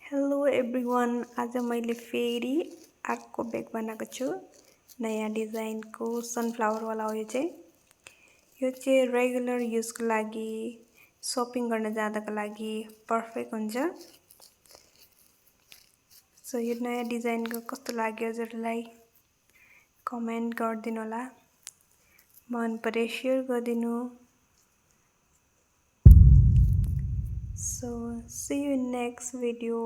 Hello everyone, आज मैले फेरि अर्को ब्याग बनाएको छु। नयाँ डिजाइनको सनफ्लावर वाला हो। यो चाहिँ रेगुलर युजको लागि, शपिङ गर्न जाँदाको लागि पर्फेक्ट हुन्छ। सो यो नयाँ डिजाइनको कस्तो लाग्यो हजुरलाई कमेन्ट गरिदिनु होला। मन परे शेयर गरिदिनु। So see you in next video.